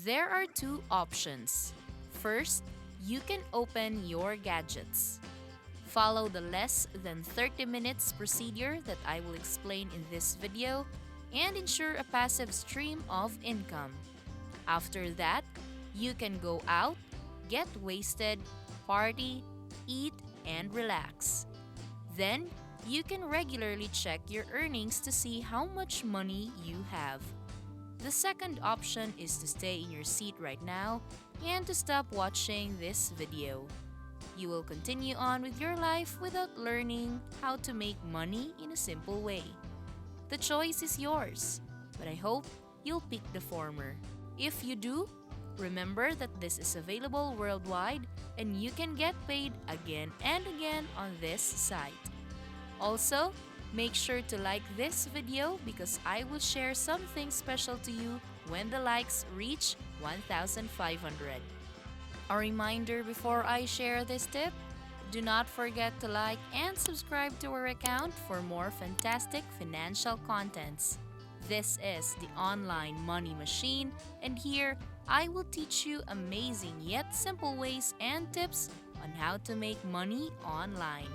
There are two options. First, you can open your gadgets. Follow the less than 30 minutes procedure that I will explain in this video and ensure a passive stream of income. After that, you can go out, get wasted, party, eat, and relax. Then, you can regularly check your earnings to see how much money you have. The second option is to stay in your seat right now and to stop watching this video. You will continue on with your life without learning how to make money in a simple way. The choice is yours, but I hope you'll pick the former. If you do, remember that this is available worldwide and you can get paid again and again on this site. Also, make sure to like this video because I will share something special to you when the likes reach 1,500. A reminder before I share this tip, do not forget to like and subscribe to our account for more fantastic financial contents. This is the Online Money Machine, and here I will teach you amazing yet simple ways and tips on how to make money online.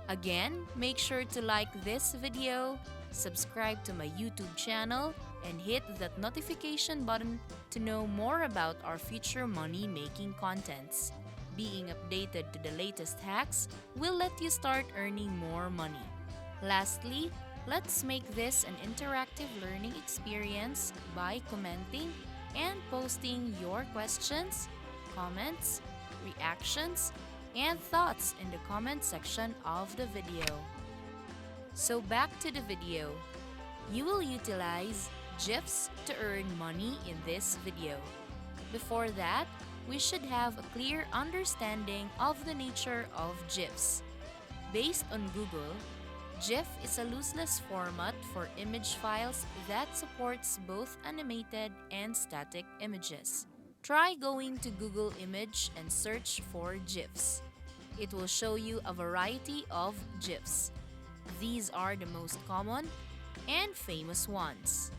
Again, make sure to like this video, subscribe to my YouTube channel, and hit that notification button to know more about our future money-making contents. Being updated to the latest hacks will let you start earning more money. Lastly, let's make this an interactive learning experience by commenting and posting your questions, comments, reactions, and thoughts in the comment section of the video. So back to the video. You will utilize GIFs to earn money in this video. Before that, we should have a clear understanding of the nature of GIFs. Based on Google, GIF is a lossless format for image files that supports both animated and static images. Try going to Google Image and search for GIFs. It will show you a variety of GIFs. These are the most common and famous ones.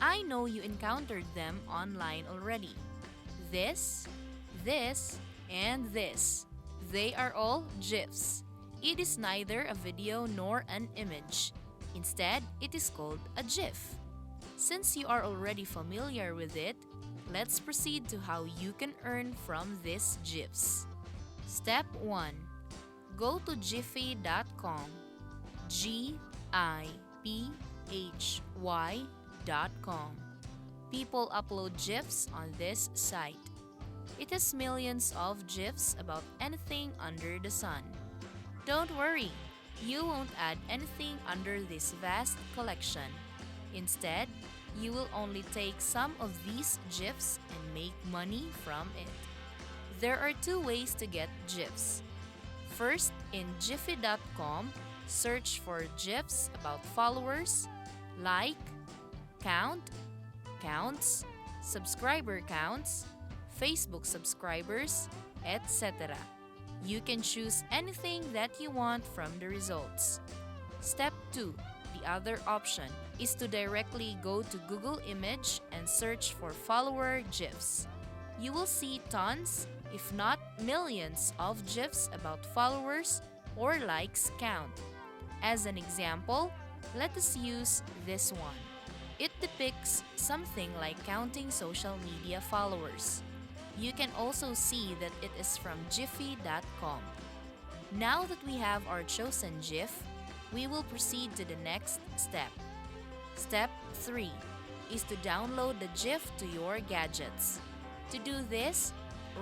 I know you encountered them online already. This, and this. They are all GIFs. It is neither a video nor an image. Instead, it is called a GIF. Since you are already familiar with it, let's proceed to how you can earn from these GIFs. Step 1. Go to giphy.com. GIPHY.com. People upload GIFs on this site. It has millions of GIFs about anything under the sun. Don't worry, you won't add anything under this vast collection. Instead, you will only take some of these GIFs and make money from it. There are two ways to get GIFs. First, in giphy.com, search for GIFs about followers, like, count, counts, subscriber counts, Facebook subscribers, etc. You can choose anything that you want from the results. Step 2. The other option is to directly go to Google Image and search for follower GIFs. You will see tons, if not millions, of GIFs about followers or likes count. As an example, let us use this one. It depicts something like counting social media followers. You can also see that it is from giphy.com. Now that we have our chosen GIF, we will proceed to the next step. Step 3 is to download the GIF to your gadgets. To do this,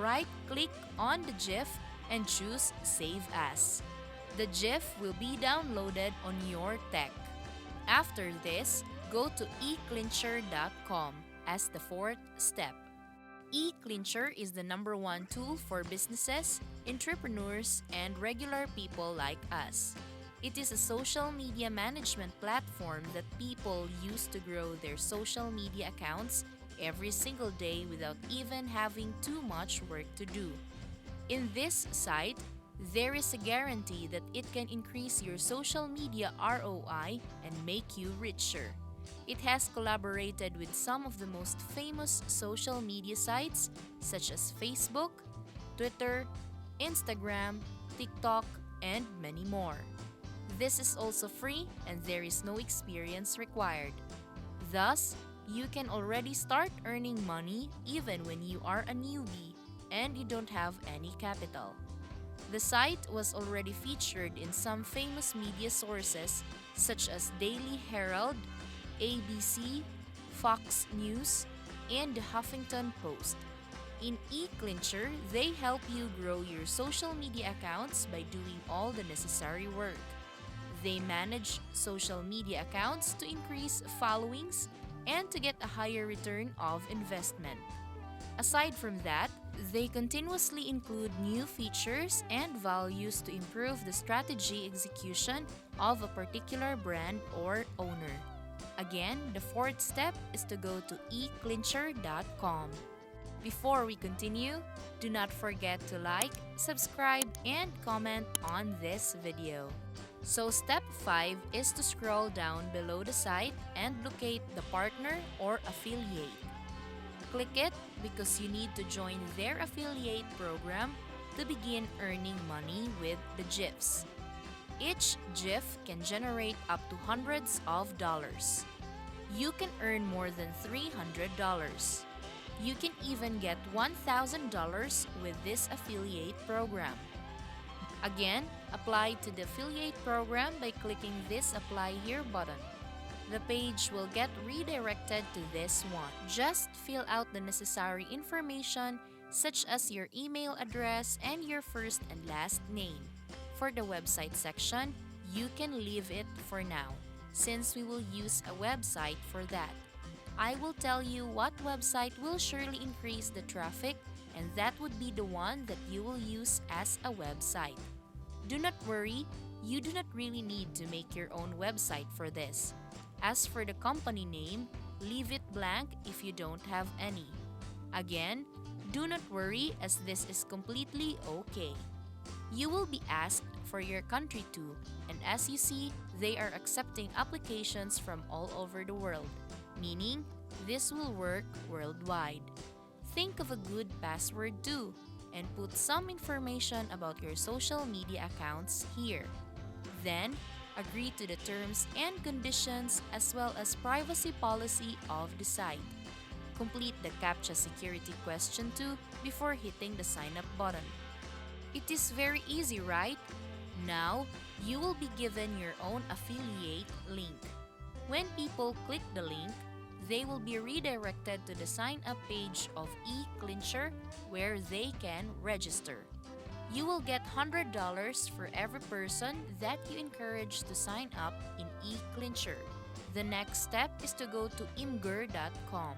right-click on the GIF and choose Save As. The GIF will be downloaded on your tech. After this, go to eClincher.com as the fourth step. eClincher is the #1 tool for businesses, entrepreneurs, and regular people like us. It is a social media management platform that people use to grow their social media accounts every single day without even having too much work to do. In this site, there is a guarantee that it can increase your social media ROI and make you richer. It has collaborated with some of the most famous social media sites such as Facebook, Twitter, Instagram, TikTok, and many more. This is also free and there is no experience required. Thus, you can already start earning money even when you are a newbie and you don't have any capital. The site was already featured in some famous media sources such as Daily Herald, ABC, Fox News, and the Huffington Post. In eClincher, they help you grow your social media accounts by doing all the necessary work. They manage social media accounts to increase followings and to get a higher return of investment. Aside from that, they continuously include new features and values to improve the strategy execution of a particular brand or owner. Again, the fourth step is to go to eclincher.com. Before we continue, do not forget to like, subscribe, and comment on this video. So step 5 is to scroll down below the site and locate the partner or affiliate. Click it because you need to join their affiliate program to begin earning money with the GIFs. Each GIF can generate up to hundreds of dollars. You can earn more than $300. You can even get $1,000 with this affiliate program. Again, apply to the affiliate program by clicking this Apply Here button. The page will get redirected to this one. Just fill out the necessary information such as your email address and your first and last name. For the website section, you can leave it for now, since we will use a website for that. I will tell you what website will surely increase the traffic, and that would be the one that you will use as a website. Do not worry, you do not really need to make your own website for this. As for the company name, leave it blank if you don't have any. Again, do not worry as this is completely okay. You will be asked for your country too, and as you see, they are accepting applications from all over the world, meaning this will work worldwide. Think of a good password too, and put some information about your social media accounts here. Then, agree to the terms and conditions as well as privacy policy of the site. Complete the CAPTCHA security question too before hitting the sign up button. It is very easy, right? Now, you will be given your own affiliate link. When people click the link, they will be redirected to the sign up page of eClincher where they can register. You will get $100 for every person that you encourage to sign up in eClincher. The next step is to go to imgur.com.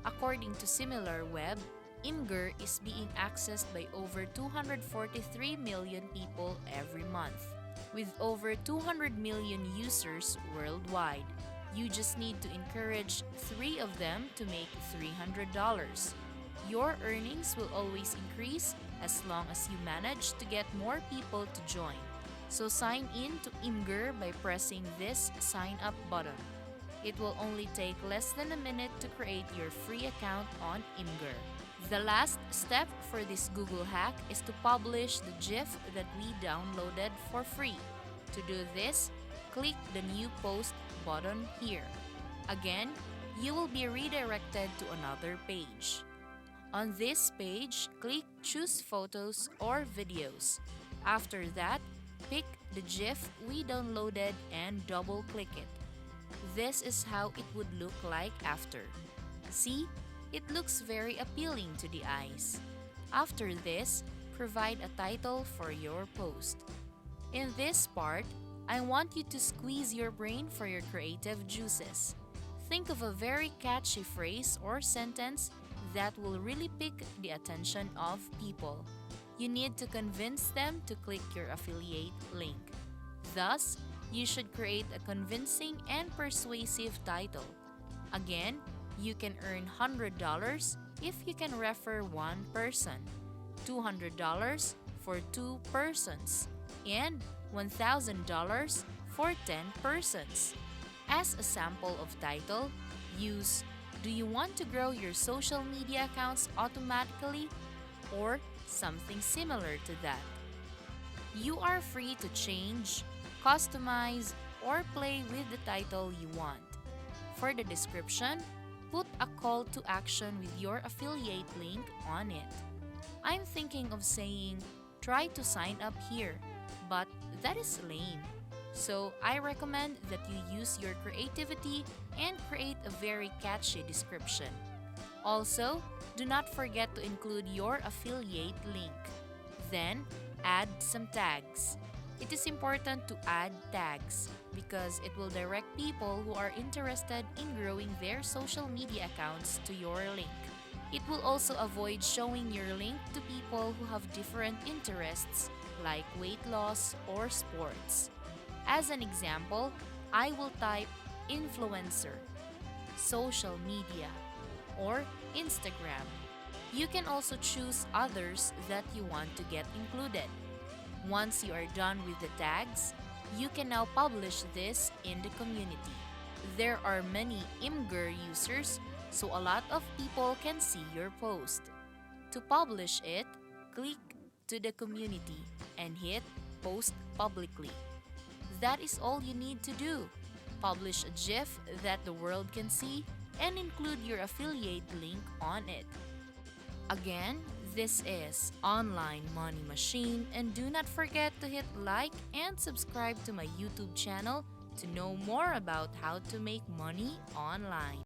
According to SimilarWeb, Imgur is being accessed by over 243 million people every month, with over 200 million users worldwide. You just need to encourage 3 of them to make $300. Your earnings will always increase as long as you manage to get more people to join. So sign in to Imgur by pressing this sign up button. It will only take less than a minute to create your free account on Imgur. The last step for this Google hack is to publish the GIF that we downloaded for free. To do this, click the New Post button here. Again, you will be redirected to another page. On this page, click Choose Photos or Videos. After that, pick the GIF we downloaded and double-click it. This is how it would look like after. See? It looks very appealing to the eyes. After this, provide a title for your post. In this part, I want you to squeeze your brain for your creative juices. Think of a very catchy phrase or sentence that will really pick the attention of people. You need to convince them to click your affiliate link. Thus, you should create a convincing and persuasive title. Again, you can earn $100 if you can refer one person, $200 for 2 persons, and $1,000 for 10 persons. As a sample of title, use "Do you want to grow your social media accounts automatically?" or something similar to that. You are free to change, customize, or play with the title you want. For the description, put a call to action with your affiliate link on it. I'm thinking of saying, "Try to sign up here," but that is lame. So I recommend that you use your creativity and create a very catchy description. Also, do not forget to include your affiliate link. Then, add some tags. It is important to add tags because it will direct people who are interested in growing their social media accounts to your link. It will also avoid showing your link to people who have different interests like weight loss or sports. As an example, I will type influencer, social media, or Instagram. You can also choose others that you want to get included. Once you are done with the tags, you can now publish this in the community. There are many Imgur users, so a lot of people can see your post. To publish it, click to the community and hit post publicly. That is all you need to do. Publish a GIF that the world can see and include your affiliate link on it. Again, this is Online Money Machine, and do not forget to hit like and subscribe to my YouTube channel to know more about how to make money online.